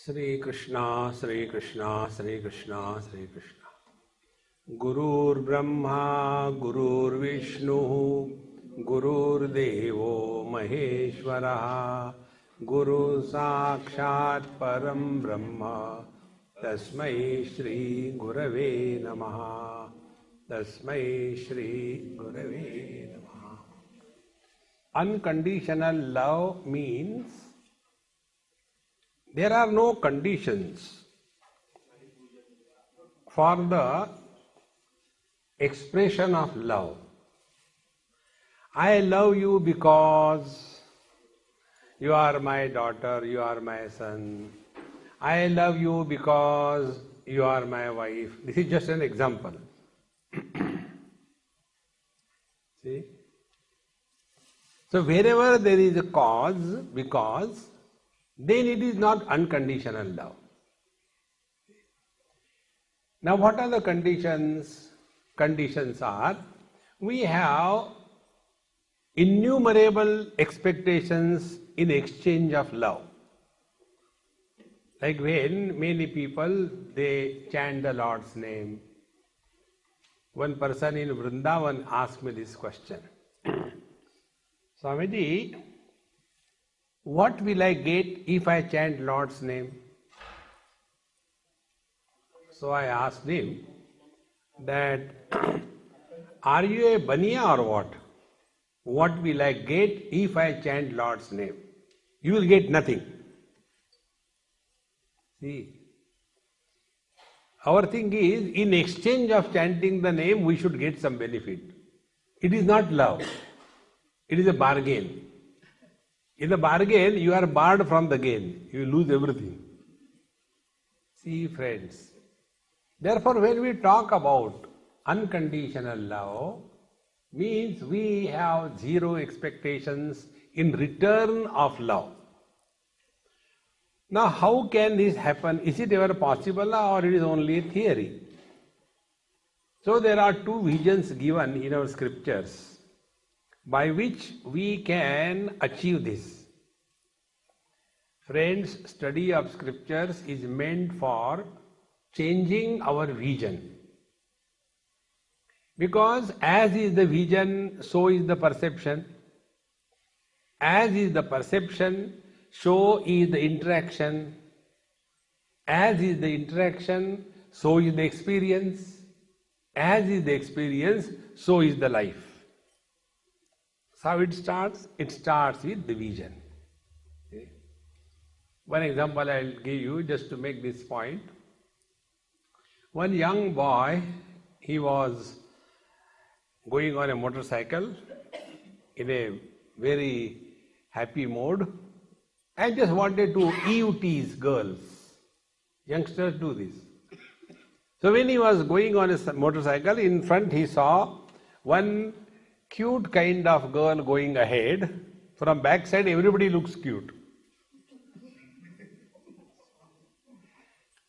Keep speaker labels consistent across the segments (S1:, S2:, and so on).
S1: Sri Krishna, Sri Krishna, Sri Krishna, Sri Krishna. Gurur Brahma, Gurur Vishnu, Gurur Devo Maheshwara, Guru Sakshat Param Brahma, Tasmai Shri Gurave Namaha, Tasmai Shri Gurave Namaha. Unconditional love means there are no conditions for the expression of love. I love you because you are my daughter, you are my son. I love you because you are my wife. This is just an example. See? So wherever there is a cause, because, then it is not unconditional love. Now what are the conditions? Conditions are, we have innumerable expectations in exchange of love. Like when many people, they chant the Lord's name. One person in Vrindavan asked me this question. Swamiji, what will I get if I chant Lord's name? So I asked him that, are you a baniya or what? What will I get if I chant Lord's name? You will get nothing. See, our thing is, in exchange of chanting the name, we should get some benefit. It is not love. It is a bargain. In the bargain, you are barred from the gain. You lose everything. See, friends. Therefore, when we talk about unconditional love, means we have zero expectations in return of love. Now, how can this happen? Is it ever possible or it is only a theory? So, there are two visions given in our scriptures by which we can achieve this. Friends, study of scriptures is meant for changing our vision. Because as is the vision, so is the perception. As is the perception, so is the interaction. As is the interaction, so is the experience. As is the experience, so is the life. So how it starts? It starts with the vision. Okay. One example I will give you just to make this point. One young boy, he was going on a motorcycle in a very happy mode and just wanted to tease girls. Youngsters do this. So when he was going on a motorcycle, in front he saw one cute kind of girl going ahead. From backside everybody looks cute.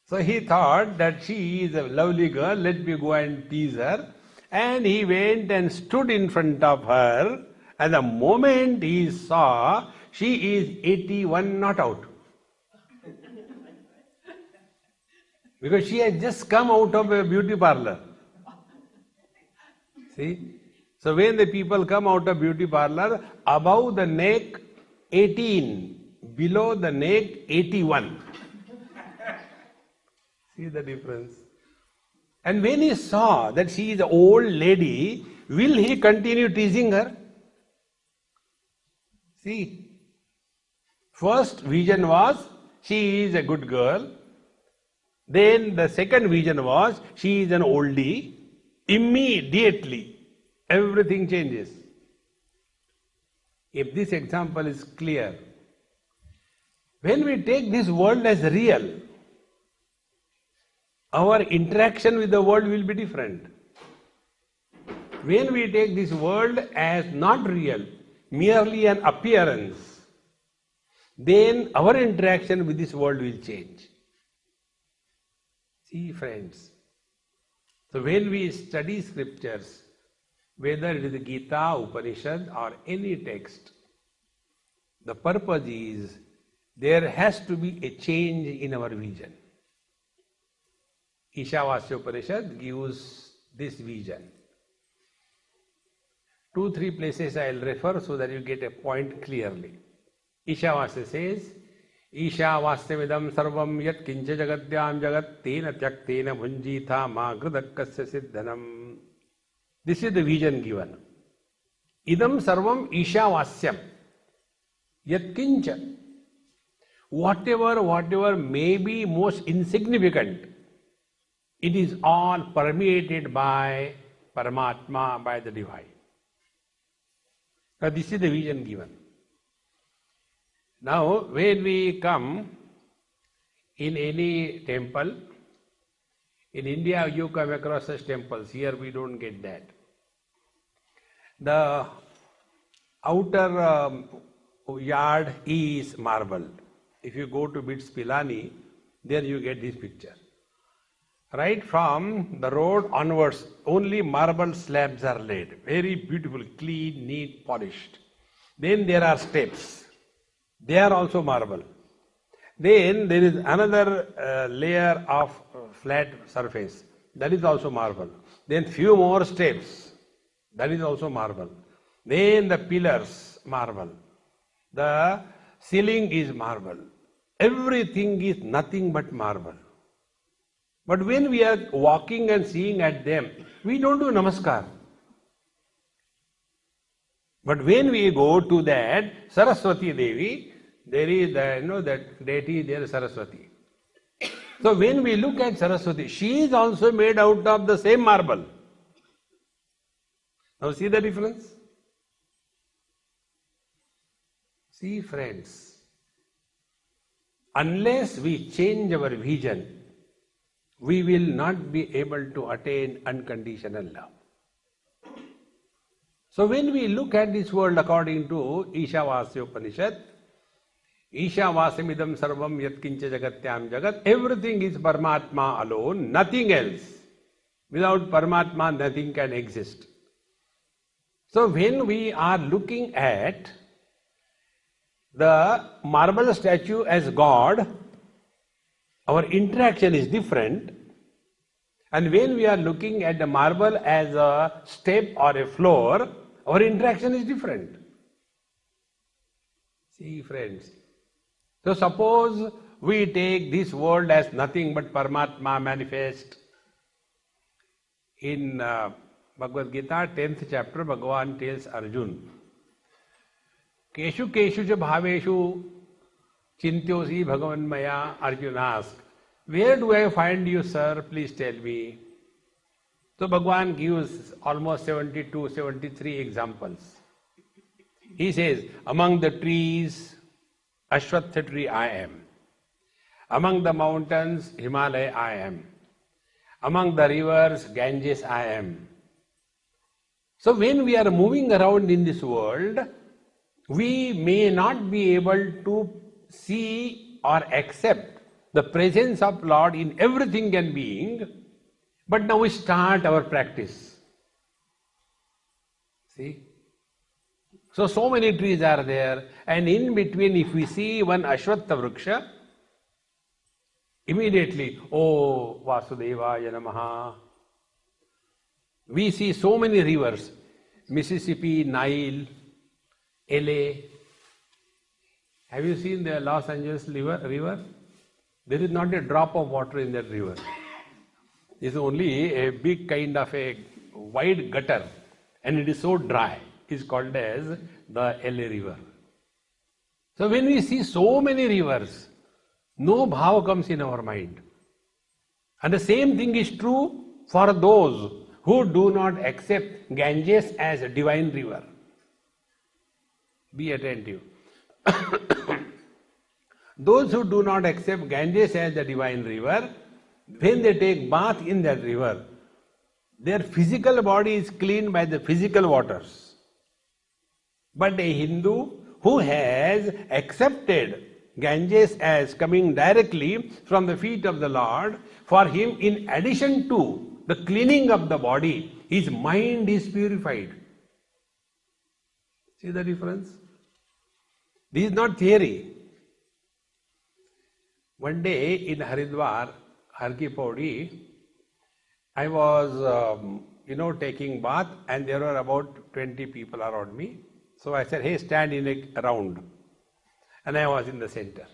S1: So he thought that she is a lovely girl, let me go and tease her. And he went and stood in front of her, and the moment he saw, she is 81 not out. Because she had just come out of a beauty parlor. See? So when the people come out of beauty parlor, above the neck 18, below the neck 81. See the difference? And when he saw that she is an old lady, will he continue teasing her? See, first vision was, she is a good girl. Then the second vision was, she is an oldie. Immediately, everything changes. If this example is clear, when we take this world as real, our interaction with the world will be different. When we take this world as not real, merely an appearance, then our interaction with this world will change. See, friends, so when we study scriptures, whether it is the Gita, Upanishad or any text, the purpose is there has to be a change in our vision. Ishavasya Upanishad gives this vision. 2-3 places I will refer so that you get a point clearly. Ishavasya says, Ishavasyamidam sarvam yat kincha jagatyam jagat tena tyaktena bhunjitha ma gridakasya siddhanam. This is the vision given. Idam sarvam ishavasyam yat kincha. Whatever may be most insignificant, it is all permeated by Paramatma, by the divine. Now this is the vision given. Now when we come in any temple, in India you come across such temples, here we don't get that. The outer yard is marble. If you go to BITS Pilani, there you get this picture. Right from the road onwards, only marble slabs are laid. Very beautiful, clean, neat, polished. Then there are steps. They are also marble. Then there is another layer of flat surface. That is also marble. Then few more steps. That is also marble. Then the pillars, marble. The ceiling is marble. Everything is nothing but marble. But when we are walking and seeing at them, we don't do namaskar. But when we go to that Saraswati Devi, there is that deity there, Saraswati. So when we look at Saraswati, she is also made out of the same marble. Now see the difference? See friends, unless we change our vision, we will not be able to attain unconditional love. So when we look at this world according to Ishavasya Upanishad, Ishavasamidam sarvam yat kincha jagatyam jagat, everything is Paramatma alone, nothing else. Without Paramatma, nothing can exist. So when we are looking at the marble statue as God, our interaction is different. And when we are looking at the marble as a step or a floor, our interaction is different. See friends, so suppose we take this world as nothing but Paramatma manifest. In Bhagavad Gita, 10th chapter, Bhagavan tells Arjun, Keshu keshu ja bhaveshu chintyosi bhagavan maya. Arjun asks, where do I find you, sir? Please tell me. So Bhagavan gives almost 72, 73 examples. He says, among the trees, Ashwatha tree I am. Among the mountains, Himalaya I am. Among the rivers, Ganges I am. So when we are moving around in this world, we may not be able to see or accept the presence of Lord in everything and being, but now we start our practice. See? So many trees are there, and in between if we see one Ashwatha Vriksha, immediately, oh Vasudevaya Namaha. We see so many rivers, Mississippi, Nile, LA. Have you seen the Los Angeles river? There is not a drop of water in that river. It's only a big kind of a wide gutter, and it is so dry. It's called as the LA river. So when we see so many rivers, no bhava comes in our mind. And the same thing is true for those who do not accept Ganges as a divine river. Be attentive. Those who do not accept Ganges as the divine river, when they take bath in that river, their physical body is cleaned by the physical waters. But a Hindu who has accepted Ganges as coming directly from the feet of the Lord, for him, in addition to the cleaning of the body, his mind is purified. See the difference? This is not theory. One day in Haridwar, Har Ki Pauri, I was, taking bath, and there were about 20 people around me. So I said, hey, stand in a round. And I was in the center.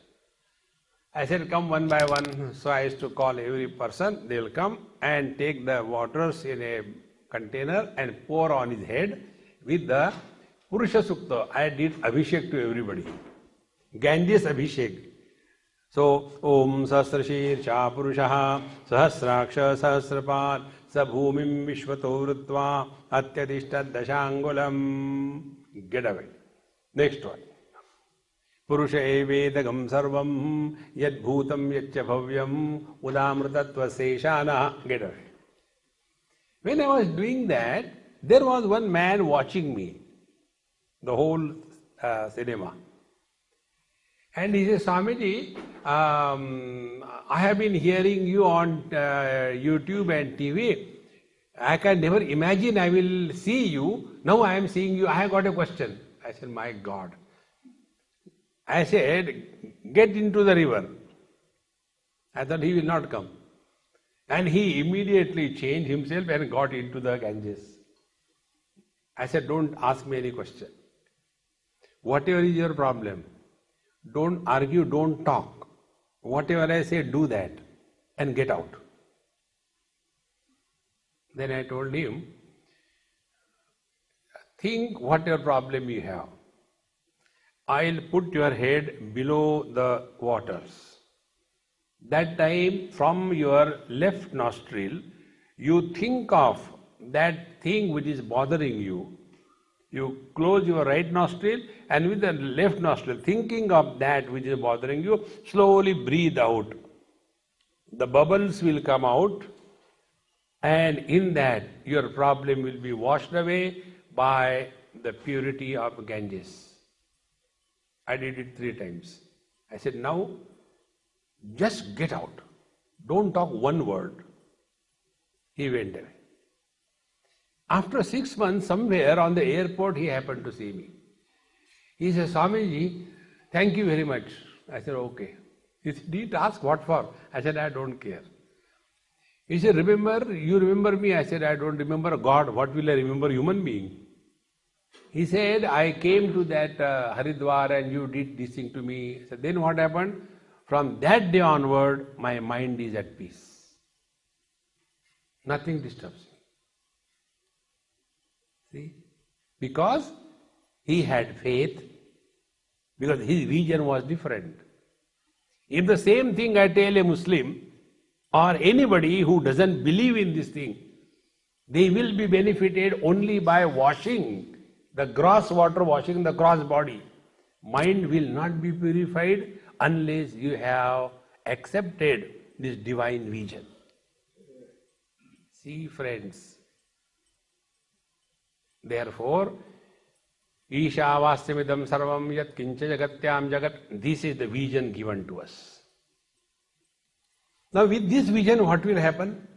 S1: I said, come one by one. So I used to call every person. They will come and take the waters in a container and pour on his head with the Purusha Sukta. I did Abhishek to everybody. Ganges Abhishek. So, Om Sahasrashir Cha Purushaha Sahasraksha Sahasrapad Sabhumim Vishvato Vrutva Atyadishta Dashangulam. Get away. Next one. Purusha evedagam sarvam yad bhutam yaccha bhavyam udamrtatva seshana. Get away. When I was doing that, there was one man watching me, the whole cinema. And he says, Swamiji, I have been hearing you on YouTube and TV. I can never imagine I will see you. Now I am seeing you. I have got a question. I said, my God. I said, get into the river. I thought he will not come. And he immediately changed himself and got into the Ganges. I said, don't ask me any question. Whatever is your problem, don't argue, don't talk. Whatever I say, do that and get out. Then I told him, think what your problem you have. I'll put your head below the waters. That time, from your left nostril, you think of that thing which is bothering you. You close your right nostril and with the left nostril, thinking of that which is bothering you, slowly breathe out. The bubbles will come out, and in that your problem will be washed away by the purity of Ganges. I did it 3 times. I said, now just get out. Don't talk one word. He went away. After 6 months, somewhere on the airport, he happened to see me. He said, Swamiji, thank you very much. I said, okay. He said, did you ask what for? I said, I don't care. He said, you remember me? I said, I don't remember God. What will I remember? Human being. He said, I came to that Haridwar and you did this thing to me. I said, then what happened? From that day onward, my mind is at peace. Nothing disturbs me. See? Because he had faith, because his region was different. If the same thing I tell a Muslim or anybody who doesn't believe in this thing, they will be benefited only by washing the gross water, washing the gross body. Mind will not be purified unless you have accepted this divine vision. See, friends. Therefore, Ishavastyamidam sarvam yat kincha jagatyam jagat. This is the vision given to us. Now with this vision, what will happen?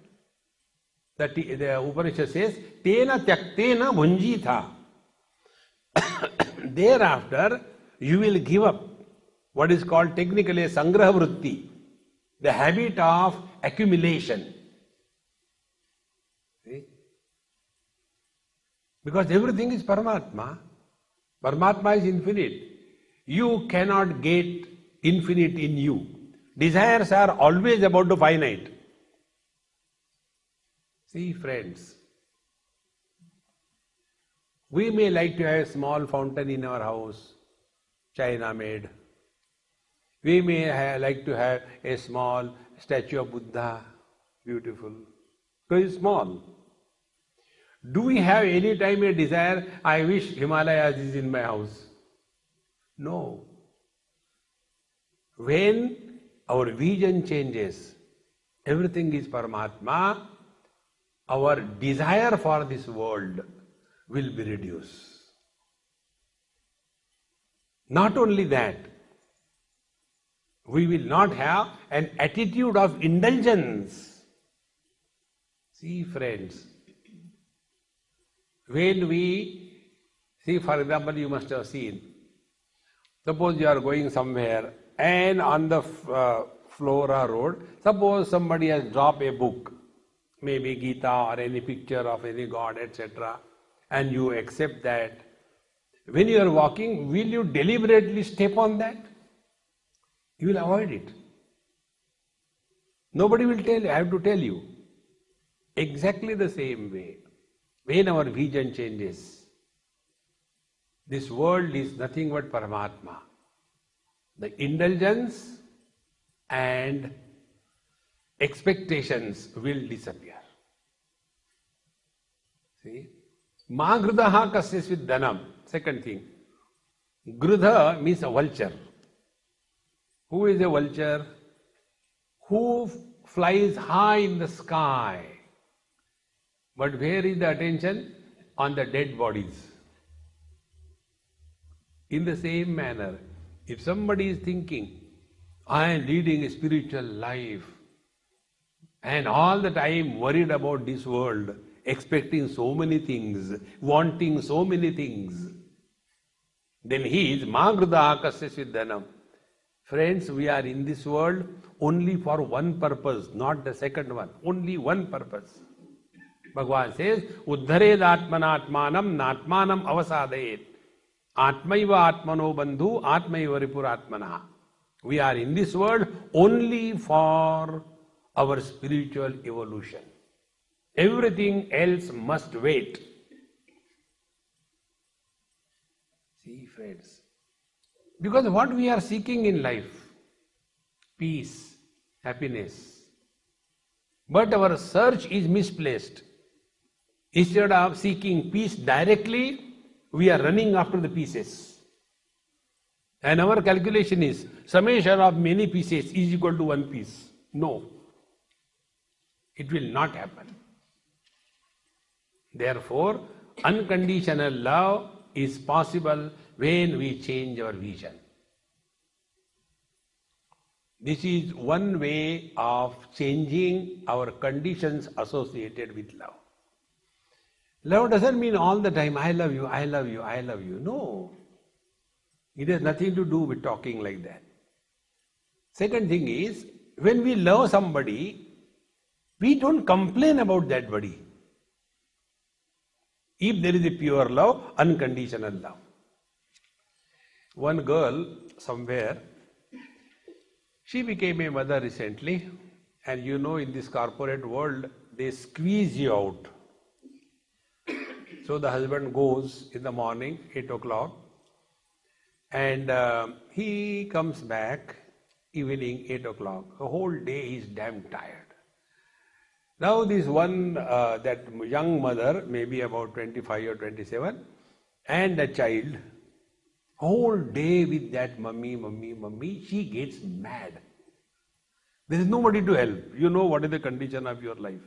S1: The Upanishad says, Tena tyaktena bhunjitha. Thereafter, you will give up what is called technically a sangraha vritti, the habit of accumulation. See? Because everything is Paramatma. Paramatma is infinite. You cannot get infinite in you. Desires are always about the finite. See, friends, we may like to have a small fountain in our house, China made. We may like to have a small statue of Buddha, beautiful, because it's small. Do we have any time a desire, I wish Himalayas is in my house? No. When our vision changes, everything is Paramatma, our desire for this world will be reduced. Not only that, we will not have an attitude of indulgence. See, friends, when we see, for example, you must have seen, suppose you are going somewhere and on the Flora Road. Suppose somebody has dropped a book, maybe Gita or any picture of any god, etc., and you accept that. When you are walking, will you deliberately step on that? You will avoid it. Nobody will tell you, I have to tell you. Exactly the same way, when our vision changes, this world is nothing but Paramatma. The indulgence and expectations will disappear. See? Ma grudaha kasyasvit dhanam. Second thing. Grudha means a vulture. Who is a vulture? Who flies high in the sky. But where is the attention? On the dead bodies. In the same manner, if somebody is thinking, I am leading a spiritual life, and all the time worried about this world, expecting so many things, wanting so many things, then he is ma grudaha kasyasvit dhanam. Friends, we are in this world only for one purpose, not the second one. Only one purpose. Bhagavan says, Uddhared atmanatmanam natmanam avasadayet. Atmaiva atmano bandhu atmaiva ripuratmana. We are in this world only for our spiritual evolution. Everything else must wait. See, friends, because what we are seeking in life, peace, happiness, but our search is misplaced. Instead of seeking peace directly, we are running after the pieces. And our calculation is summation of many pieces is equal to one piece. No. It will not happen. Therefore, unconditional love is possible when we change our vision. This is one way of changing our conditions associated with love. Love doesn't mean all the time, I love you, I love you, I love you. No. It has nothing to do with talking like that. Second thing is, when we love somebody, we don't complain about that body. If there is a pure love, unconditional love. One girl somewhere, she became a mother recently, and you know in this corporate world, they squeeze you out. So the husband goes in the morning, 8 o'clock, and he comes back evening 8 o'clock. The whole day he is damn tired. Now this one, that young mother, maybe about 25 or 27, and a child, whole day with that mummy, mummy, mummy, she gets mad. There is nobody to help. You know what is the condition of your life.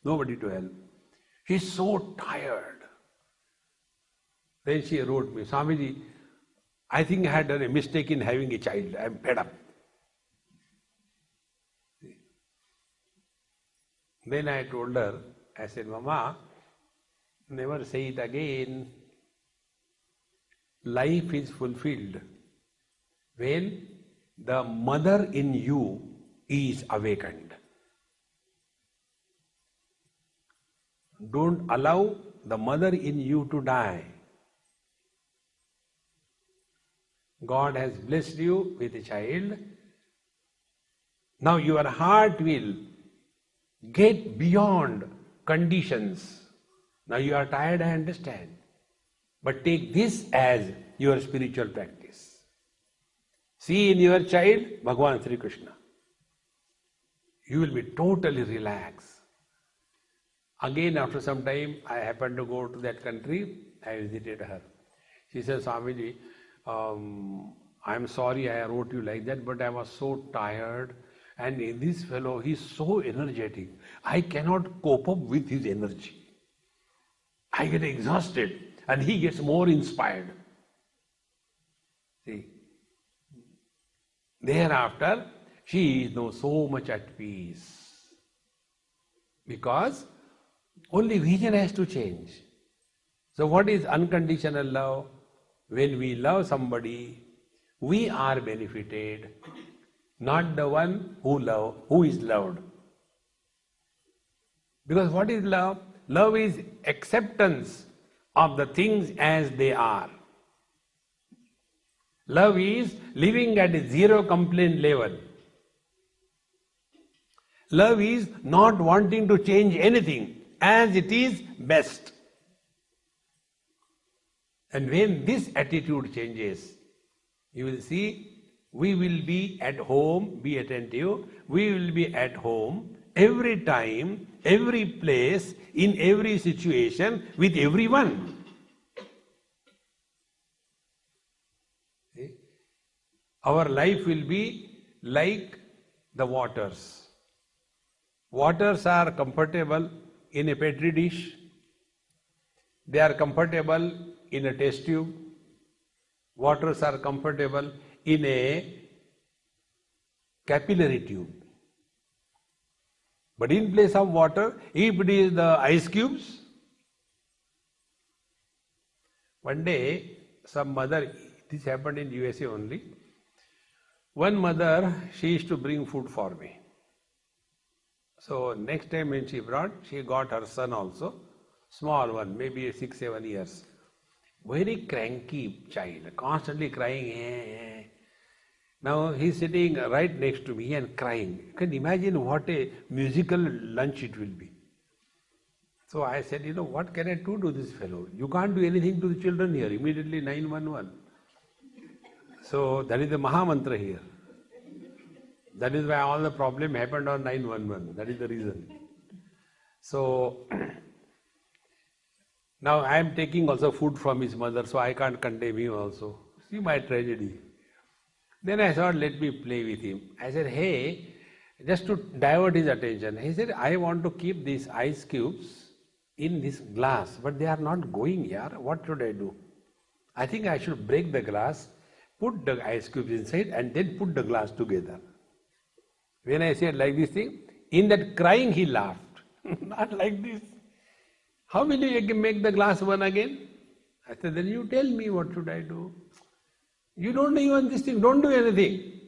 S1: Nobody to help. She's so tired. Then she wrote me, Swamiji, I think I had done a mistake in having a child. I am fed up. Then I told her, I said, Mama, never say it again. Life is fulfilled when the mother in you is awakened. Don't allow the mother in you to die. God has blessed you with a child. Now your heart will get beyond conditions. Now you are tired, I understand. But take this as your spiritual practice. See in your child Bhagavan Sri Krishna. You will be totally relaxed. Again, after some time, I happened to go to that country. I visited her. She said, Swamiji, I am sorry I wrote you like that, but I was so tired. And this fellow, he's so energetic. I cannot cope up with his energy. I get exhausted and he gets more inspired. See, thereafter, she is now so much at peace. Because only vision has to change. So what is unconditional love? When we love somebody, we are benefited. not the one who is loved. Because what is love? Love is acceptance of the things as they are. Love is living at a zero complaint level. Love is not wanting to change anything, as it is best. And when this attitude changes, you will see we will be at home, be attentive, we will be at home every time, every place, in every situation, with everyone. See? Our life will be like the waters. Waters are comfortable in a petri dish. They are comfortable in a test tube. Waters are comfortable in a capillary tube. But in place of water, if it is the ice cubes, one day some mother, this happened in USA only, one mother, she used to bring food for me. So next time when she brought, she got her son also, small one, maybe 6-7 years. Very cranky child, constantly crying. Eh. Now he is sitting right next to me and crying. You can imagine what a musical lunch it will be. So I said, what can I do to this fellow? You can't do anything to the children here. Immediately 911. So that is the Maha Mantra here. That is why all the problem happened on 911. That is the reason. So now I am taking also food from his mother, so I can't condemn him also. See my tragedy. Then I thought, let me play with him. I said, hey, just to divert his attention. He said, I want to keep these ice cubes in this glass, but they are not going here. What should I do? I think I should break the glass, put the ice cubes inside, and then put the glass together. When I said like this thing, in that crying he laughed. Not like this. How will you make the glass one again? I said, then you tell me what should I do. You don't even this thing, don't do anything.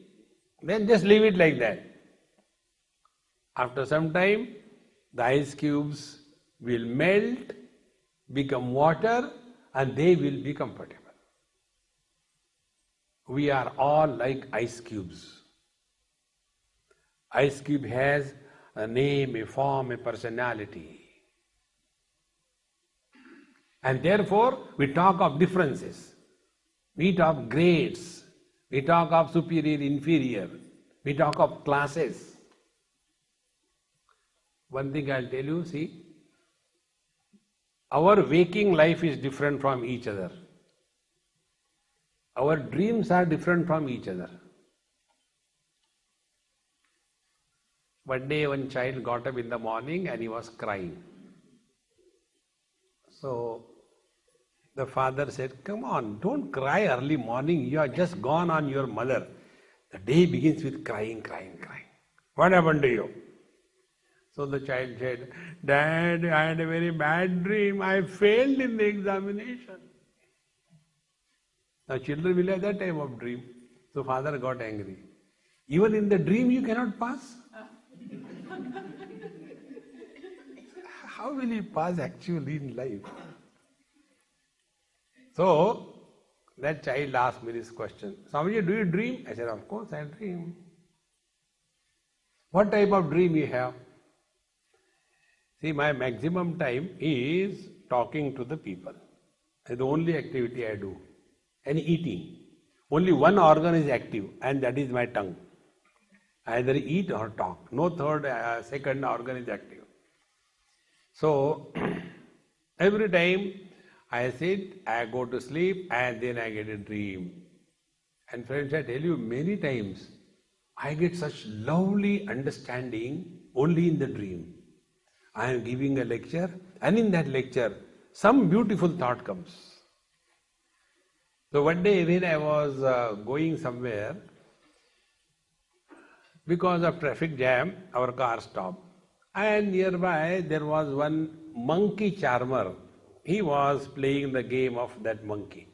S1: Then just leave it like that. After some time, the ice cubes will melt, become water, and they will be comfortable. We are all like ice cubes. Ice cube has a name, a form, a personality. And therefore, we talk of differences. We talk of grades. We talk of superior, inferior. We talk of classes. One thing I'll tell you, see, our waking life is different from each other. Our dreams are different from each other. One day one child got up in the morning and he was crying. So the father said, come on, don't cry early morning. You are just gone on your mother. The day begins with crying, crying, crying. What happened to you? So the child said, Dad, I had a very bad dream. I failed in the examination. Now children will have that type of dream. So father got angry. Even in the dream you cannot pass? How will you pass actually in life? So that child asked me this question. Swamiji, do you dream? I said, of course I dream. What type of dream you have? See, my maximum time is talking to the people. It's the only activity I do. And eating. Only one organ is active, and that is my tongue. I either eat or talk. No second organ is active. So, every time I sit, I go to sleep, and then I get a dream. And friends, I tell you many times, I get such lovely understanding only in the dream. I am giving a lecture, and in that lecture, some beautiful thought comes. So one day when I was going somewhere, because of traffic jam, our car stopped. And nearby there was one monkey charmer. He was playing the game of that monkey.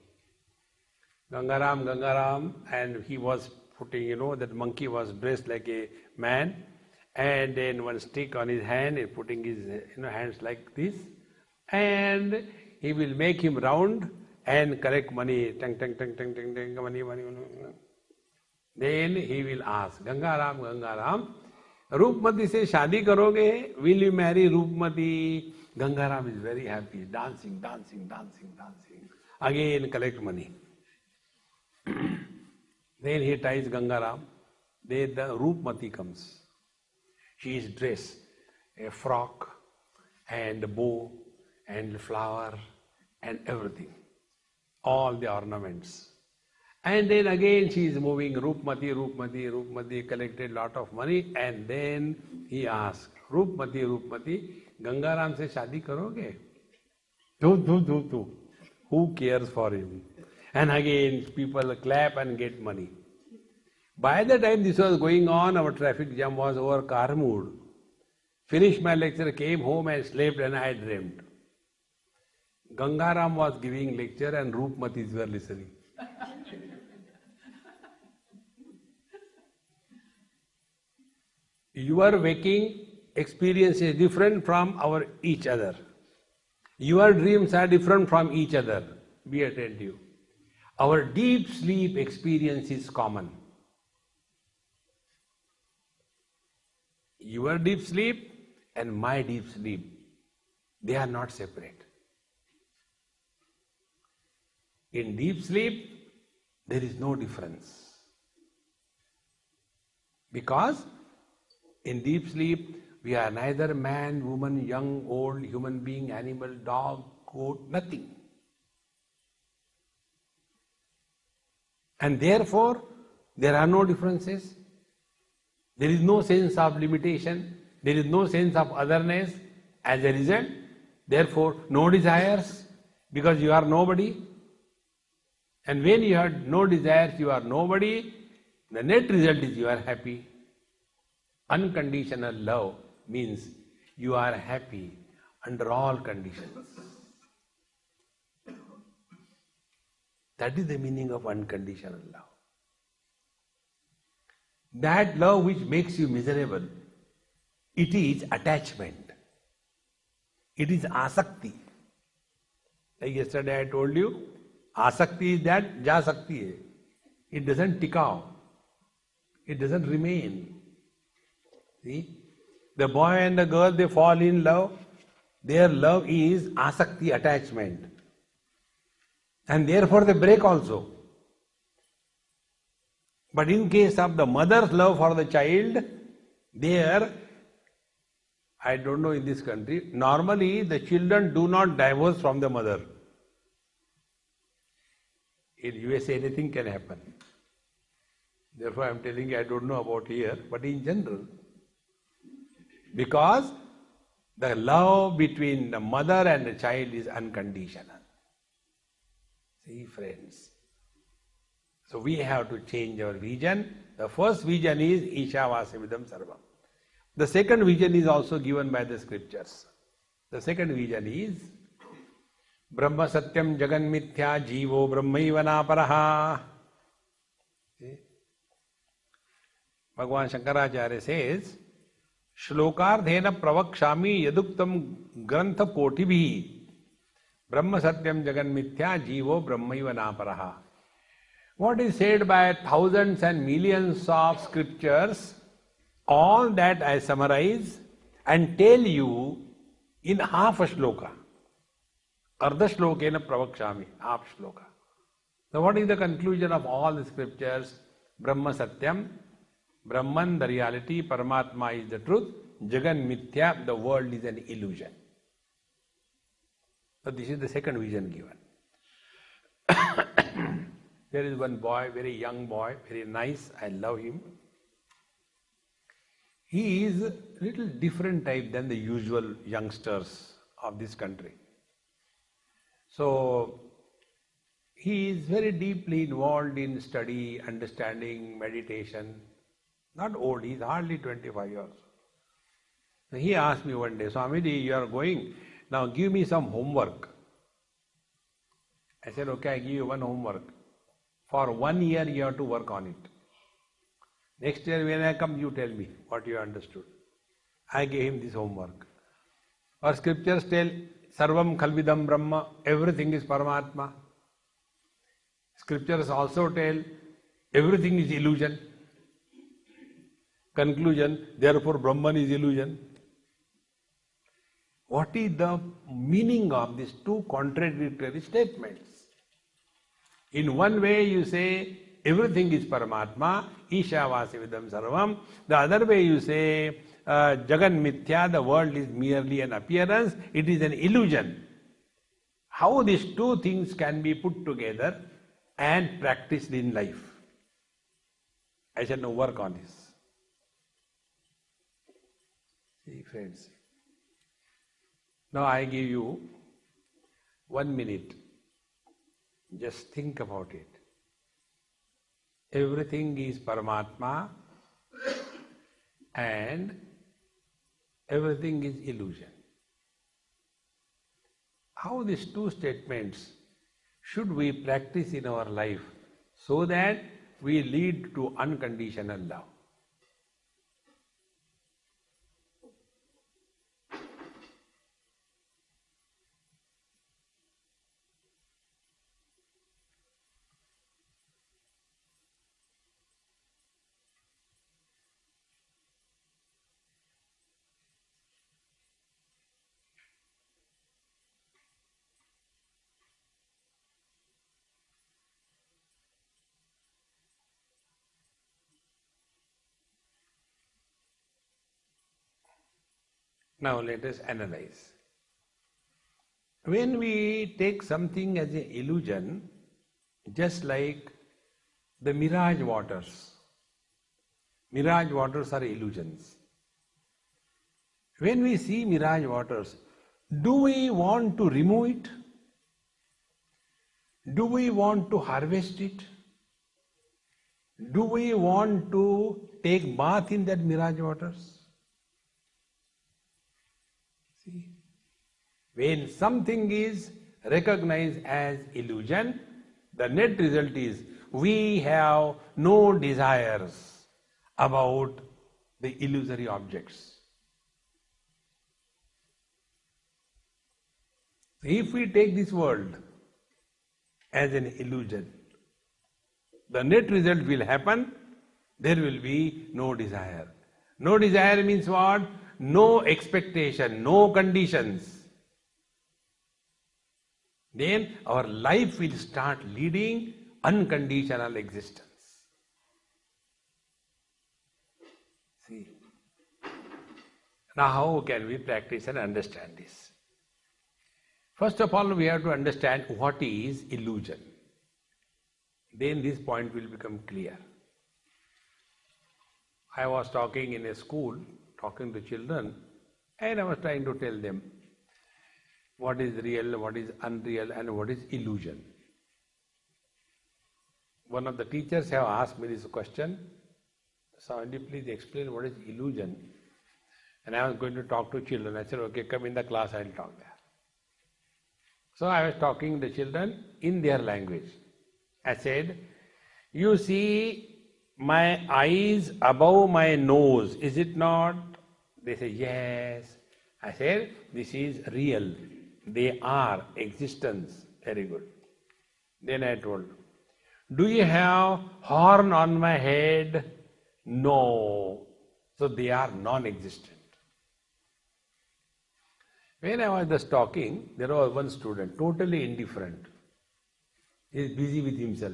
S1: Gangaram, Gangaram, and he was putting, that monkey was dressed like a man, and then one stick on his hand, and putting his hands like this, and he will make him round and collect money, tang, tang, tang, tang, tang, tang, money, money, money. Then he will ask, Gangaram, Roopmati से शादी करोगे? Will you marry Roopmati? Gangaram is very happy, dancing, dancing, dancing, dancing. Again collect money. Then he ties Gangaram. Then the Roopmati comes. She is dressed, a frock and a bow and flower and everything. All the ornaments. And then again she is moving, Roopmati, collected lot of money, and then he asked, Roopmati, Gangaram se shadi karoge? Do. Who cares for him? And again people clap and get money. By the time this was going on, our traffic jam was over Karmood. Finished my lecture, came home and slept, and I dreamt. Gangaram was giving lecture and Roopmatis were listening. Your waking experience is different from our each other. Your dreams are different from each other. Be attentive. Our deep sleep experience is common. Your deep sleep and my deep sleep, they are not separate. In deep sleep, there is no difference. Because in deep sleep, we are neither man, woman, young, old, human being, animal, dog, goat, nothing. And therefore, there are no differences. There is no sense of limitation. There is no sense of otherness. As a result, therefore, no desires, because you are nobody. And when you have no desires, you are nobody, the net result is you are happy. Unconditional love means you are happy under all conditions. That is the meaning of unconditional love. That love which makes you miserable, it is attachment. It is asakti. Like yesterday I told you, asakti is that ja sakti hai. It doesn't tikao. It doesn't remain. See? The boy and the girl, they fall in love. Their love is asakti, attachment. And therefore they break also. But in case of the mother's love for the child, there, I don't know in this country, normally the children do not divorce from the mother. In USA anything can happen. Therefore I am telling you, I don't know about here, but in general, because the love between the mother and the child is unconditional. See, friends. So we have to change our vision. The first vision is Ishavasyavidam Sarvam. The second vision is also given by the scriptures. The second vision is Brahma Satyam Jagan Mithya Jivo Brahmaiva Naparaha. Bhagavan Shankaracharya says, Shlokardhena pravakshami yaduktam grantha kotibhi Brahma Satyam Jagan Mithya Jivo Brahmaiva Naparaha. What is said by thousands and millions of scriptures, all that I summarize and tell you in half a shloka. Ardha shlokena pravakshami, half shloka. So what is the conclusion of all the scriptures? Brahma Satyam, Brahman the reality, Paramatma is the truth, Jagan Mithya, the world is an illusion. So this is the second vision given. There is one boy, very young boy, very nice, I love him. He is a little different type than the usual youngsters of this country. So he is very deeply involved in study, understanding, meditation. Not old, he is hardly 25 years. So he asked me one day, Swamiji, you are going, now give me some homework. I said, okay, I give you one homework. For 1 year you have to work on it. Next year when I come, you tell me what you understood. I gave him this homework. Our scriptures tell, Sarvam Khalvidam Brahma, everything is Paramatma. Scriptures also tell, everything is illusion. Conclusion, therefore Brahman is illusion. What is the meaning of these two contradictory statements? In one way you say, everything is Paramatma, Isha Vasividam Sarvam. The other way you say, Jagan Mithya, the world is merely an appearance, it is an illusion. How these two things can be put together and practiced in life? I shall now work on this. See, friends. Now I give you 1 minute. Just think about it. Everything is Paramatma and everything is illusion. How these two statements should we practice in our life so that we lead to unconditional love? Now let us analyze. When we take something as an illusion, just like the mirage waters are illusions. When we see mirage waters, do we want to remove it? Do we want to harvest it? Do we want to take bath in that mirage waters? See, when something is recognized as illusion, the net result is we have no desires about the illusory objects. If we take this world as an illusion, the net result will happen, there will be no desire. No desire means what? No expectation, no conditions. Then our life will start leading unconditional existence. See. Now how can we practice and understand this? First of all, we have to understand what is illusion. Then this point will become clear. I was talking in a school, talking to children, and I was trying to tell them what is real, what is unreal, and what is illusion. One of the teachers have asked me this question, Soundy, please explain what is illusion. And I was going to talk to children. I said, okay, come in the class, I will talk there. So I was talking to the children in their language. I said, you see my eyes above my nose, is it not? They say, yes. I said, this is real. They are existence. Very good. Then I told, do you have horn on my head? No. So they are non-existent. When I was just talking, there was one student, totally indifferent. He is busy with himself,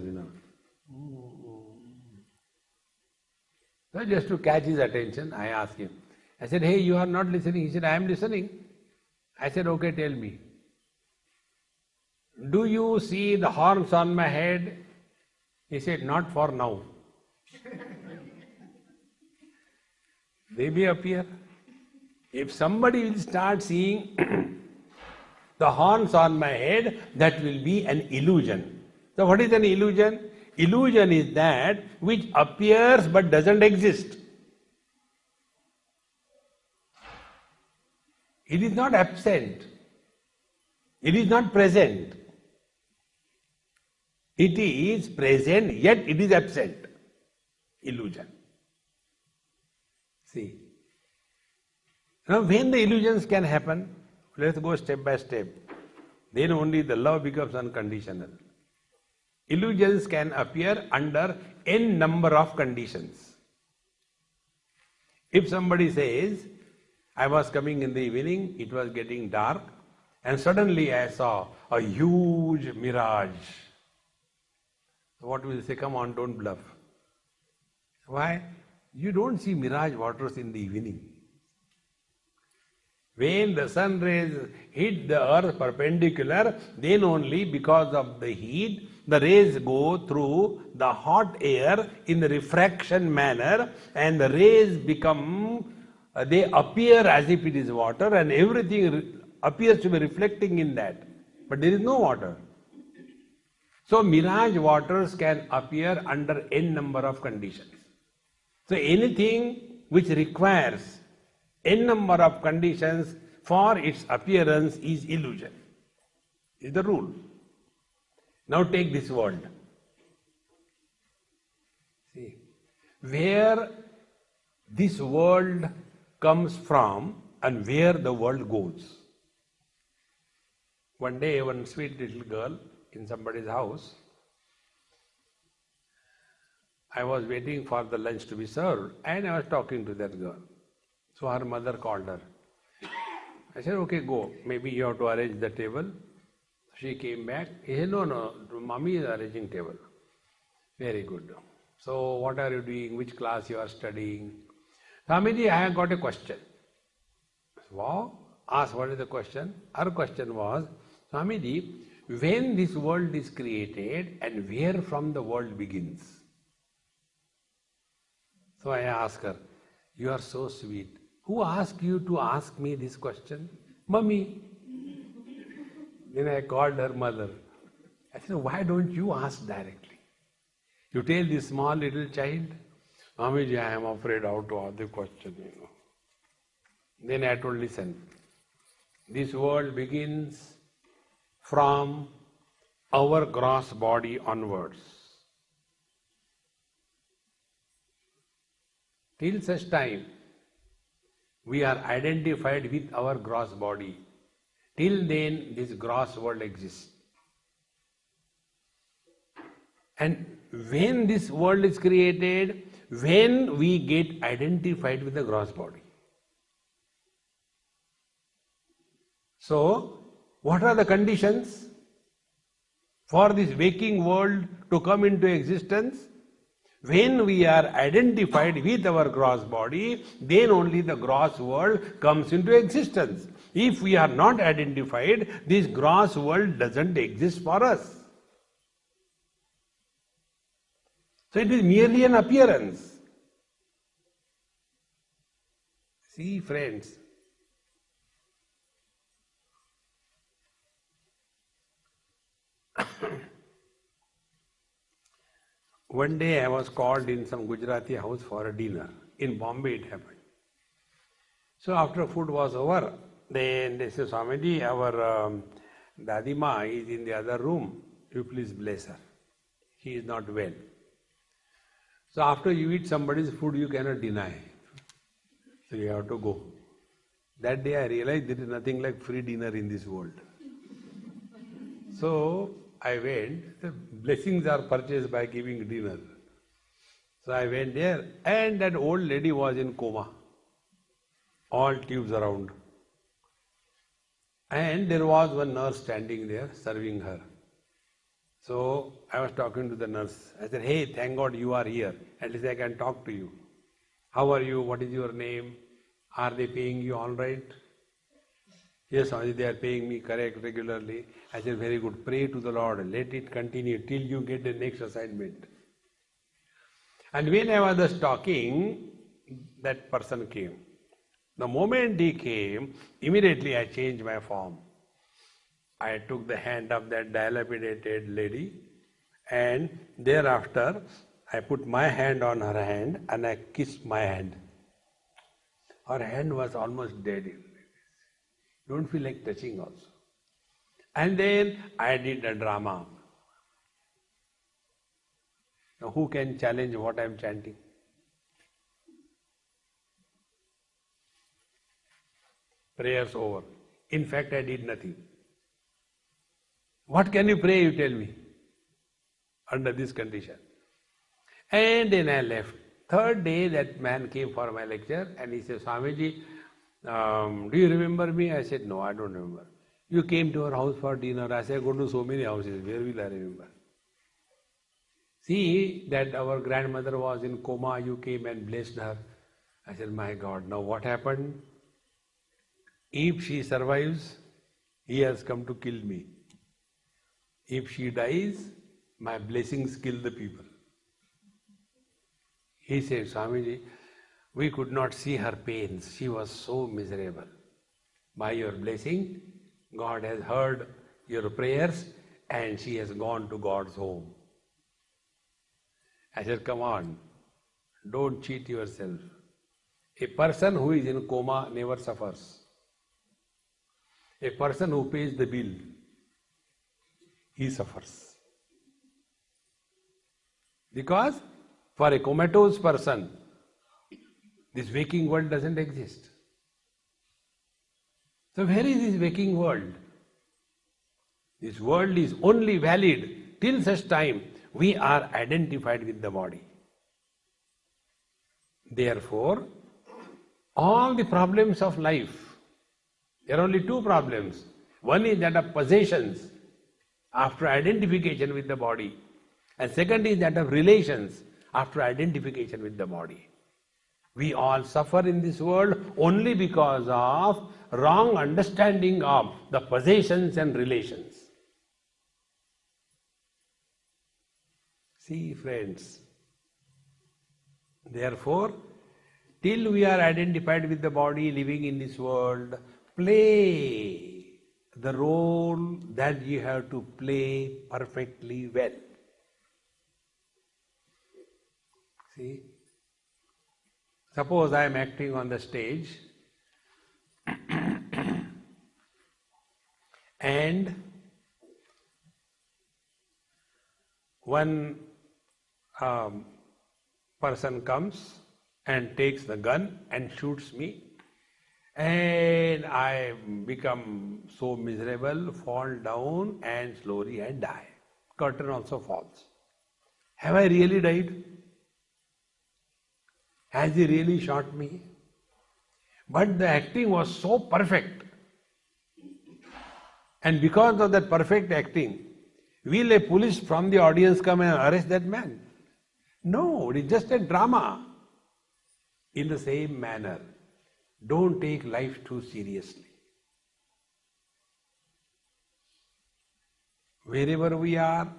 S1: So just to catch his attention, I asked him. I said, hey, you are not listening. He said, I am listening. I said, okay, tell me. Do you see the horns on my head? He said, not for now. They may appear. If somebody will start seeing the horns on my head, that will be an illusion. So what is an illusion? Illusion is that which appears but doesn't exist. It is not absent. It is not present. It is present, yet it is absent. Illusion. See. Now when the illusions can happen, let's go step by step. Then only the love becomes unconditional. Illusions can appear under n number of conditions. If somebody says, I was coming in the evening, it was getting dark, and suddenly I saw a huge mirage. What will you say? Come on, don't bluff. Why? You don't see mirage waters in the evening. When the sun rays hit the earth perpendicular, then only because of the heat, the rays go through the hot air in the refraction manner, and the rays become, they appear as if it is water, and everything appears to be reflecting in that. But there is no water. So mirage waters can appear under n number of conditions. So anything which requires n number of conditions for its appearance is illusion. Is the rule. Now take this world. See, where this world comes from and where the world goes. One day, one sweet little girl in somebody's house, I was waiting for the lunch to be served and I was talking to that girl. So her mother called her. I said, okay, go. Maybe you have to arrange the table. She came back. He said, no, mommy is arranging table. Very good. So what are you doing? Which class you are studying? Swamiji, I have got a question. Wow. Asked what is the question? Her question was, Swamiji, when this world is created and where from the world begins? So I asked her, you are so sweet. Who asked you to ask me this question? Mummy. Then I called her mother. I said, why don't you ask directly? You tell this small little child, Swamiji, I am afraid how to ask the question, Then I told, listen, this world begins from our gross body onwards. Till such time, we are identified with our gross body. Till then, this gross world exists. And when this world is created, when we get identified with the gross body. So, what are the conditions for this waking world to come into existence? When we are identified with our gross body, then only the gross world comes into existence. If we are not identified, this gross world doesn't exist for us. So it is merely an appearance. See, friends, one day I was called in some Gujarati house for a dinner. In Bombay it happened. So after food was over, then they said, Swamiji, our Dadima is in the other room. You please bless her. She is not well. So after you eat somebody's food, you cannot deny. So you have to go. That day I realized there is nothing like free dinner in this world. So I went, the blessings are purchased by giving dinner. So I went there and that old lady was in coma. All tubes around. And there was one nurse standing there serving her. So I was talking to the nurse. I said, hey, thank God you are here. At least I can talk to you. How are you? What is your name? Are they paying you all right? Yes, Swamiji, they are paying me correct regularly. I said, very good. Pray to the Lord. Let it continue till you get the next assignment. And when I was just talking, that person came. The moment he came, immediately I changed my form. I took the hand of that dilapidated lady and thereafter I put my hand on her hand and I kissed my hand. Her hand was almost dead. Don't feel like touching also. And then I did a drama. Now who can challenge what I am chanting? Prayers over. In fact, I did nothing. What can you pray, you tell me, under this condition? And then I left. Third day, that man came for my lecture and he said, Swamiji, do you remember me? I said, no, I don't remember. You came to our house for dinner. I said, I go to so many houses. Where will I remember? See that our grandmother was in coma. You came and blessed her. I said, my God, now what happened? If she survives, he has come to kill me. If she dies, my blessings kill the people. He said, Swamiji, we could not see her pains. She was so miserable. By your blessing, God has heard your prayers and she has gone to God's home. I said, come on, don't cheat yourself. A person who is in coma never suffers. A person who pays the bill, he suffers. Because for a comatose person, this waking world doesn't exist. So where is this waking world? This world is only valid till such time we are identified with the body. Therefore, all the problems of life, there are only two problems. One is that of possessions after identification with the body, and second is that of relations after identification with the body. We all suffer in this world only because of wrong understanding of the possessions and relations. See, friends, therefore, till we are identified with the body living in this world, play the role that you have to play perfectly well. See, suppose I am acting on the stage and one person comes and takes the gun and shoots me, and I become so miserable, fall down and slowly I die. Curtain also falls. Have I really died? Has he really shot me? But the acting was so perfect. And because of that perfect acting, will a police from the audience come and arrest that man? No, it is just a drama. In the same manner, don't take life too seriously. Wherever we are,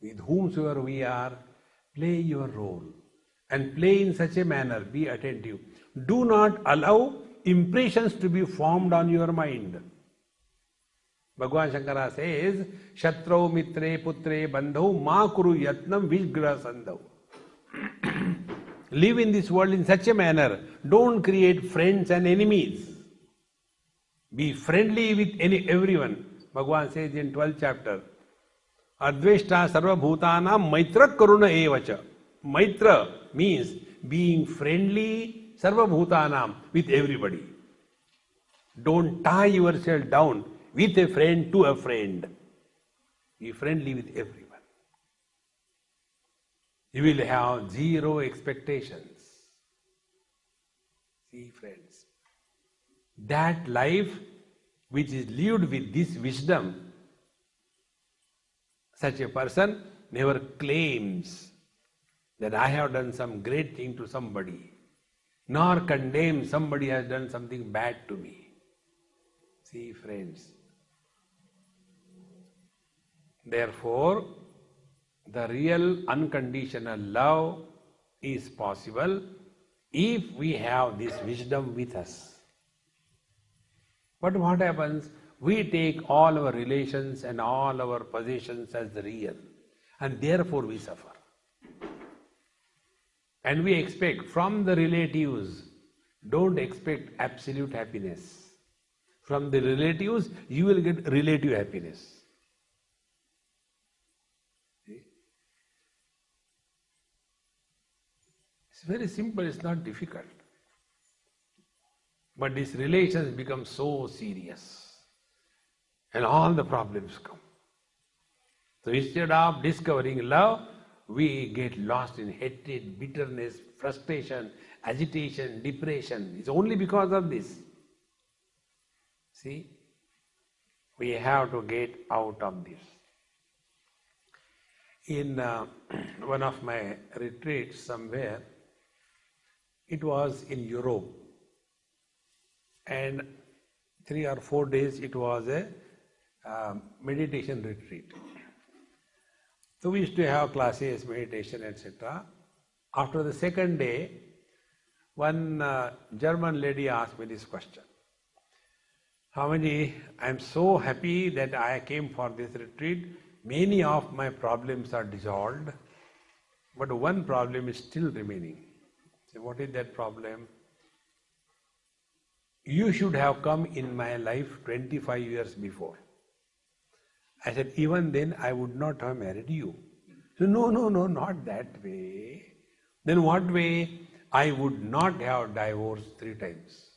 S1: with whomsoever we are, play your role. And play in such a manner, be attentive. Do not allow impressions to be formed on your mind. Bhagavan Shankara says, Shatrau mitre putre bandhau ma kuru yatnam vishgra sandhau. Live in this world in such a manner. Don't create friends and enemies. Be friendly with everyone. Bhagavan says in 12th chapter, Adveshta sarva bhutanam maitra karuna evacha. Maitra means being friendly sarva bhutanam with everybody. Don't tie yourself down with a friend to a friend. Be friendly with everyone. You will have zero expectations. See, friends, that life which is lived with this wisdom, such a person never claims that I have done some great thing to somebody, nor condemns somebody has done something bad to me. See, friends, therefore, the real unconditional love is possible if we have this wisdom with us. But what happens? We take all our relations and all our possessions as the real, and therefore we suffer. And we expect from the relatives, don't expect absolute happiness. From the relatives, you will get relative happiness. It's very simple, it's not difficult. But these relations become so serious and all the problems come. So instead of discovering love, we get lost in hatred, bitterness, frustration, agitation, depression. It's only because of this. See, we have to get out of this. In one of my retreats somewhere, it was in Europe, and 3 or 4 days it was a meditation retreat. So we used to have classes, meditation, etc. After the second day, one German lady asked me this question. Swamiji, I am so happy that I came for this retreat. Many of my problems are dissolved, but one problem is still remaining. So what is that problem? You should have come in my life 25 years before. I said, even then I would not have married you. So no, not that way. Then what way? I would not have divorced 3 times.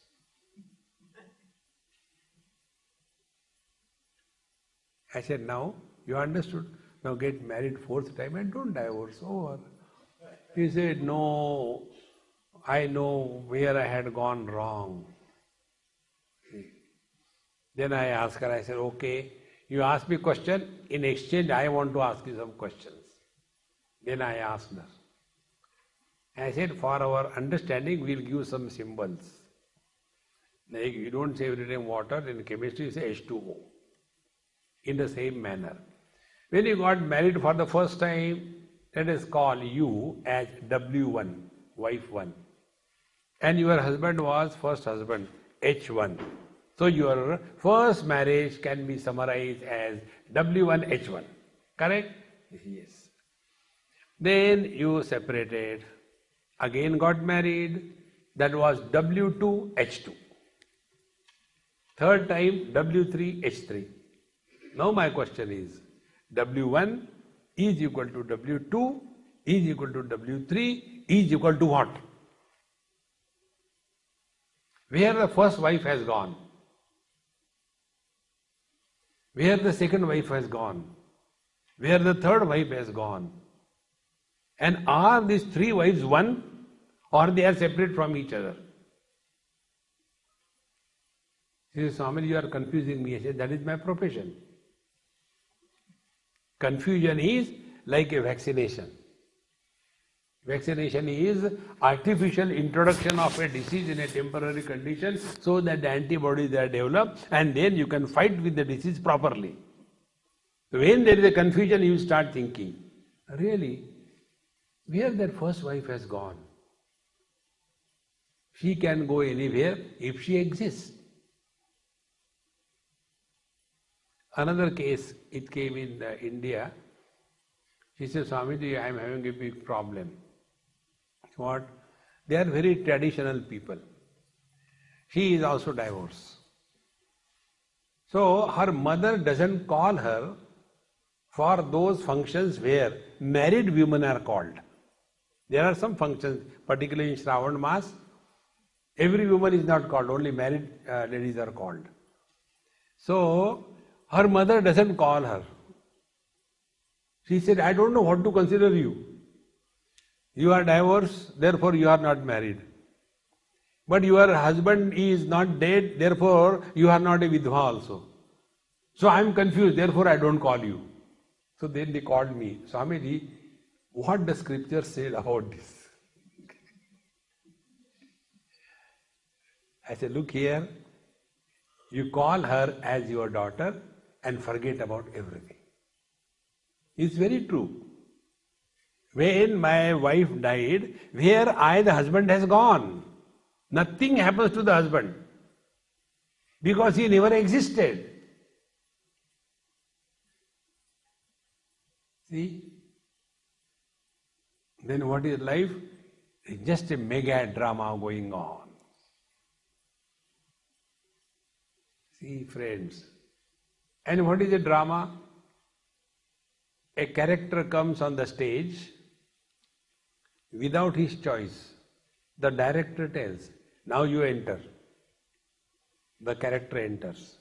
S1: I said, now you understood. Now get married 4th time and don't divorce. Over. He said, no, I know where I had gone wrong. Then I asked her, I said, okay, you ask me a question, in exchange I want to ask you some questions. Then I asked her. I said, for our understanding, we'll give some symbols. Like you don't say every time water, in chemistry you say H2O. In the same manner. When you got married for the first time, let us call you as W1, wife 1. And your husband was first husband, H1. So your first marriage can be summarized as W1H1. Correct? Yes. Then you separated, again got married, that was W2H2. Third time W3H3. Now my question is, W1 is equal to W2 is equal to W3 is equal to what? Where the first wife has gone? Where the second wife has gone? Where the third wife has gone? And are these 3 wives one, or they are separate from each other? He says, Swami, you are confusing me. I said, that is my profession. Confusion is like a vaccination. Vaccination is artificial introduction of a disease in a temporary condition so that the antibodies are developed and then you can fight with the disease properly. When there is a confusion, you start thinking, really, where that first wife has gone? She can go anywhere if she exists. Another case, it came in India. She said, Swamiji, I am having a big problem. What? They are very traditional people. She is also divorced. So her mother doesn't call her for those functions where married women are called. There are some functions, particularly in Shravan Mas, every woman is not called, only married ladies are called. So her mother doesn't call her. She said, I don't know what to consider you. You are divorced, therefore you are not married. But your husband is not dead, therefore you are not a vidha also. So I am confused, therefore I don't call you. So then they called me, Swamiji, what the scripture said about this? I said, look here, you call her as your daughter and forget about everything. It's very true. When my wife died, where the husband has gone. Nothing happens to the husband because he never existed. See? Then what is life? It's just a mega drama going on. See, friends. And what is a drama? A character comes on the stage without his choice. The director tells, now you enter. the character enters.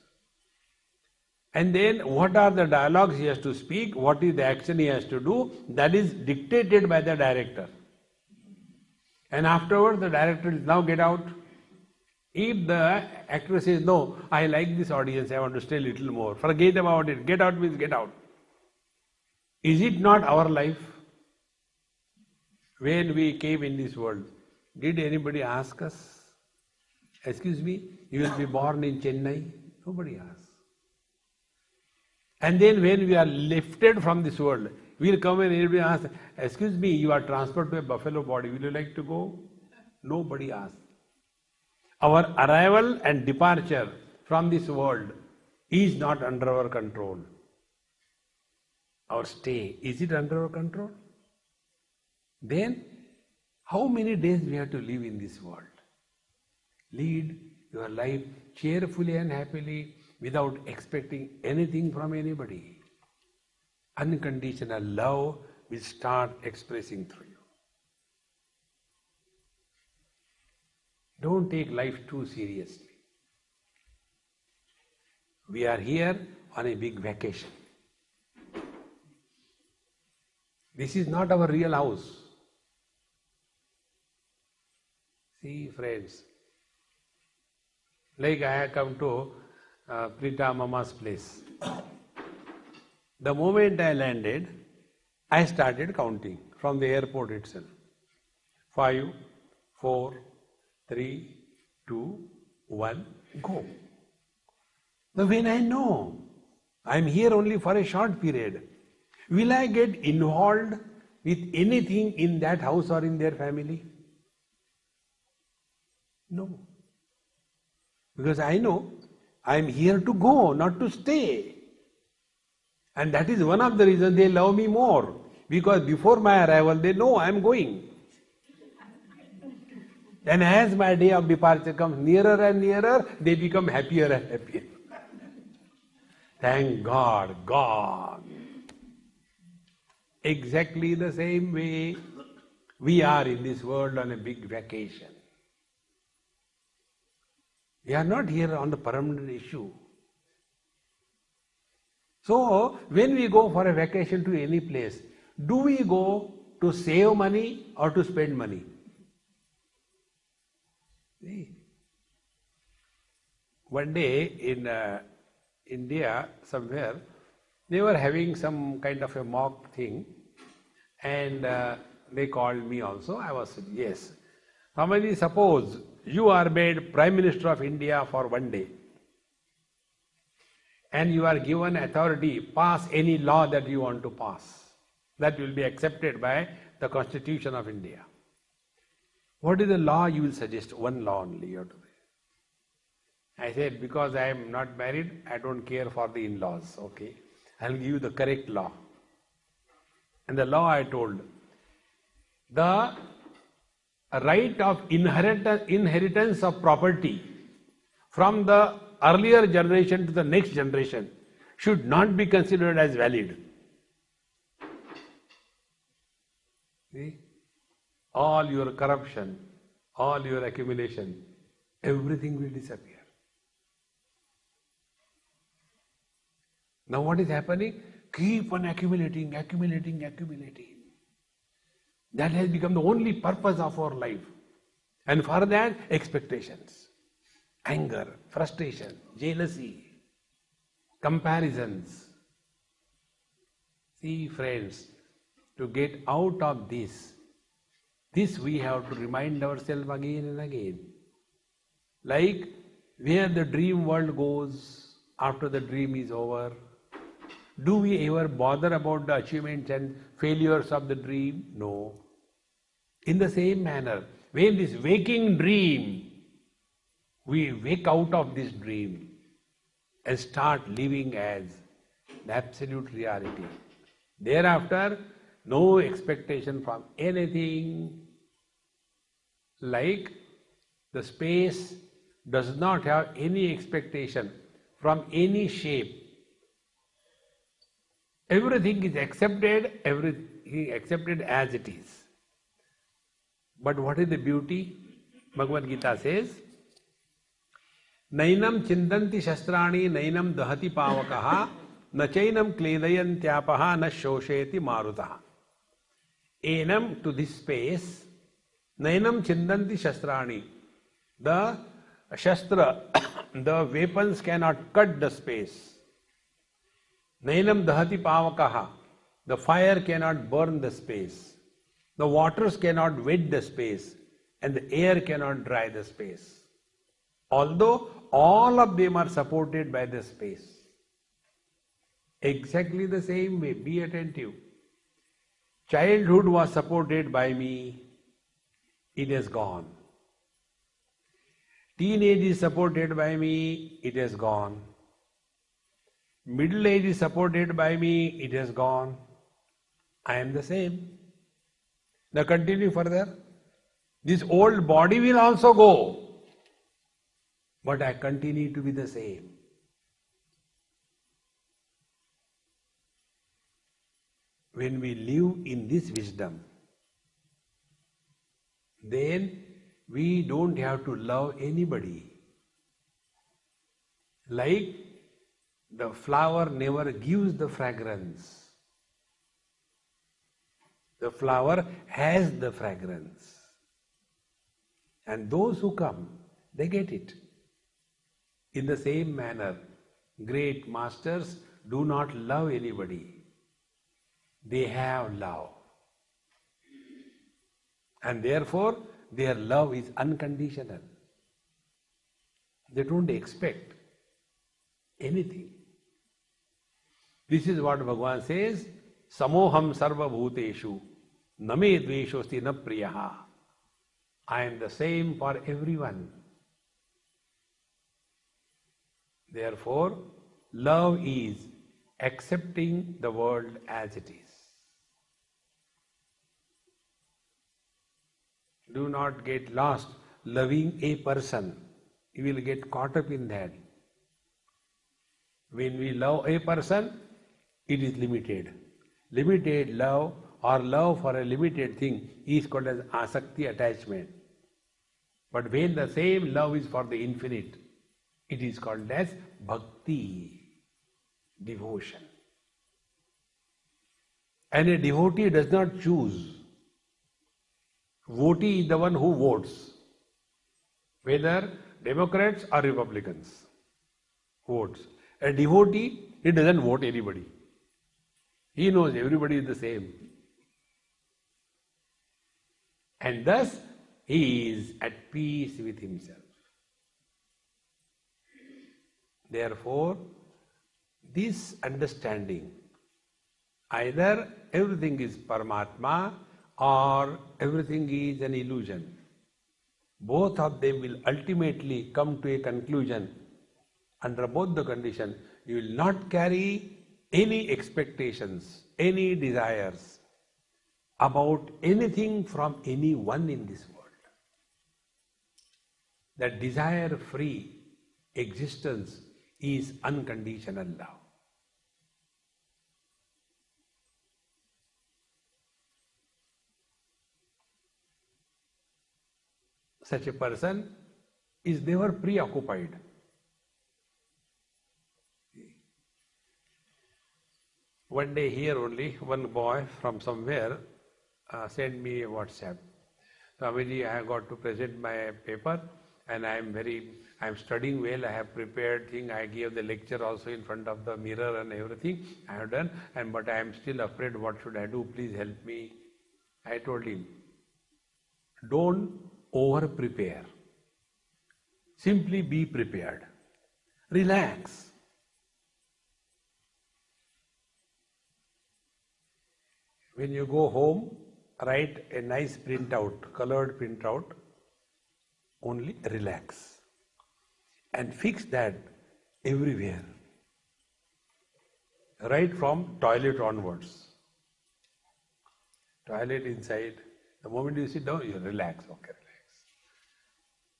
S1: And then what are the dialogues he has to speak, what is the action he has to do, that is dictated by the director. And afterwards the director will now get out. If the actor says, no, I like this audience, I want to stay a little more, forget about it, get out means get out. Is it not our life? When we came in this world, did anybody ask us, excuse me, you will be born in Chennai? Nobody asked. And then when we are lifted from this world, we will come and everybody asks, excuse me, you are transferred to a buffalo body, will you like to go? Nobody asks. Our arrival and departure from this world is not under our control. Our stay, is it under our control? Then, how many days we have to live in this world? Lead your life cheerfully and happily without expecting anything from anybody. Unconditional love will start expressing through you. Don't take life too seriously. We are here on a big vacation. This is not our real house. See, friends, like I have come to Prita Mama's place. The moment I landed, I started counting from the airport itself. 5, 4, 3, 2, 1, go. Now when I know I am here only for a short period, will I get involved with anything in that house or in their family? No. Because I know I am here to go, not to stay. And that is one of the reasons they love me more. Because before my arrival, they know I am going. And as my day of departure comes nearer and nearer, they become happier and happier. Thank God, God. Exactly the same way, we are in this world on a big vacation. We are not here on the permanent issue. So, when we go for a vacation to any place, do we go to save money or to spend money? See? One day in India, somewhere, they were having some kind of a mock thing, and they called me also. I was saying, yes. Somebody, suppose you are made Prime Minister of India for one day, and you are given authority, pass any law that you want to pass. That will be accepted by the Constitution of India. What is the law you will suggest? One law only you have to. I said, because I am not married, I don't care for the in-laws, okay? I'll give you the correct law. And the law I told, the right of inheritance of property from the earlier generation to the next generation should not be considered as valid. See? All your corruption, all your accumulation, everything will disappear. Now what is happening? Keep on accumulating. That has become the only purpose of our life. And for that, expectations, anger, frustration, jealousy, comparisons. See, friends, to get out of this we have to remind ourselves again and again. Like where the dream world goes after the dream is over. Do we ever bother about the achievements and failures of the dream? No. In the same manner, when this waking dream, we wake out of this dream and start living as the absolute reality. Thereafter, no expectation from anything. Like the space does not have any expectation from any shape. Everything is accepted, everything accepted as it is. But what is the beauty? Bhagavad Gita says, नैनम चिंदन्ति शस्त्राणि नैनम दहति पावकः न चैनम क्लेदयन्त्यापः न शोषयति मारुतः. Enam to this space, Nainam Chindanti Shastrani. The Shastra, the weapons cannot cut the space. Nainam Dahati Pavakaha. The fire cannot burn the space. The waters cannot wet the space. And the air cannot dry the space. Although all of them are supported by the space. Exactly the same way, be attentive. Childhood was supported by me, it has gone. Teenage is supported by me, it has gone. Middle age is supported by me, it has gone. I am the same. Now continue further. This old body will also go, but I continue to be the same. When we live in this wisdom, then we don't have to love anybody. Like the flower never gives the fragrance. The flower has the fragrance. And those who come, they get it. In the same manner, great masters do not love anybody. They have love. And therefore, their love is unconditional. They don't expect anything. This is what Bhagavan says, Samoham sarva bhuteshu, name dveshosti na priyaha. I am the same for everyone. Therefore, love is accepting the world as it is. Do not get lost loving a person. You will get caught up in that. When we love a person, it is limited. Limited love or love for a limited thing is called as asakti, attachment. But when the same love is for the infinite, it is called as bhakti, devotion. And a devotee does not choose. Votee is the one who votes, whether Democrats or Republicans votes. A devotee, he doesn't vote anybody. He knows everybody is the same. And thus, he is at peace with himself. Therefore, this understanding, either everything is Paramatma or everything is an illusion, both of them will ultimately come to a conclusion. Under both the conditions, you will not carry any expectations, any desires about anything from anyone in this world. That desire-free existence is unconditional love. Such a person is never preoccupied. One day here only, one boy from somewhere sent me a WhatsApp. Swamiji, I have got to present my paper and I am studying well, I have prepared thing, I gave the lecture also in front of the mirror and everything I have done, but I am still afraid, what should I do, please help me. I told him, don't over prepare. Simply be prepared. Relax. When you go home, write a nice printout, colored printout, only relax. And fix that everywhere. Right from toilet onwards. Toilet inside, the moment you sit down, you relax, okay, relax.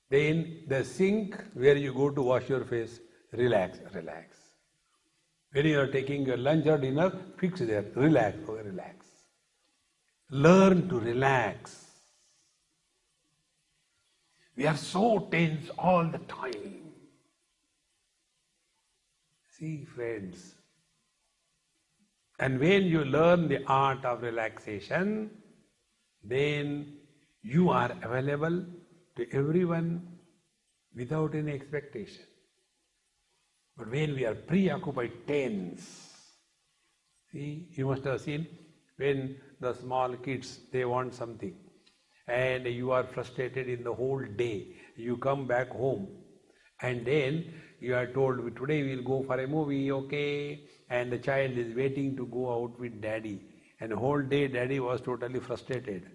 S1: Then the sink where you go to wash your face, relax, relax. When you are taking your lunch or dinner, fix there, relax, okay, relax. Learn to relax. We are so tense all the time. See, friends, and when you learn the art of relaxation, then you are available to everyone without any expectation. But when we are preoccupied, tense, see, you must have seen when the small kids, they want something and you are frustrated in the whole day. You come back home and then you are told, today we will go for a movie, okay? And the child is waiting to go out with daddy. And the whole day daddy was totally frustrated.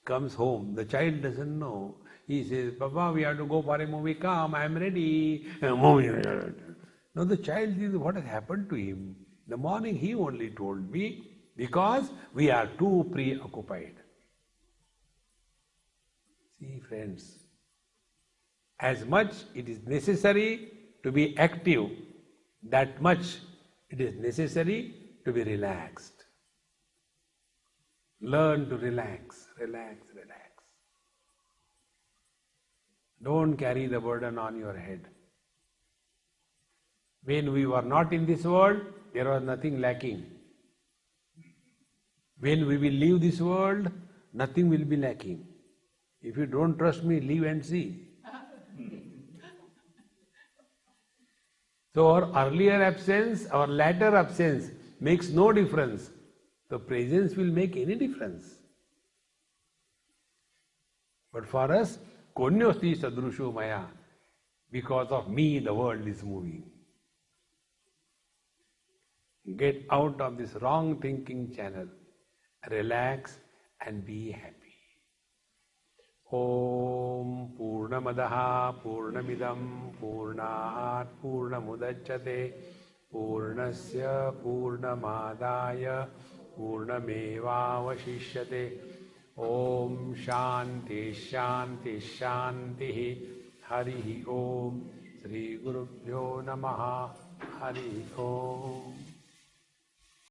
S1: Comes home, the child doesn't know. He says, Papa, we have to go for a movie, come, I am ready. Movie. Now the child says, what has happened to him? In the morning he only told me, because we are too preoccupied. See, friends, as much it is necessary to be active, that much it is necessary to be relaxed. Learn to relax, relax, relax. Don't carry the burden on your head. When we were not in this world, there was nothing lacking. When we will leave this world, nothing will be lacking. If you don't trust me, leave and see. So our earlier absence, our latter absence makes no difference. The presence will make any difference. But for us, konyosti sadrushu maya, because of me the world is moving. Get out of this wrong thinking channel. Relax and be happy. Om Purnamadaha Purnamidam Purnat Purnamudachyate Purnasya Purnamadaya Purnamevavashishyate. Om Shanti Shanti Shanti. Hari Om. Sri Gurubhyo Namaha. Hari Om.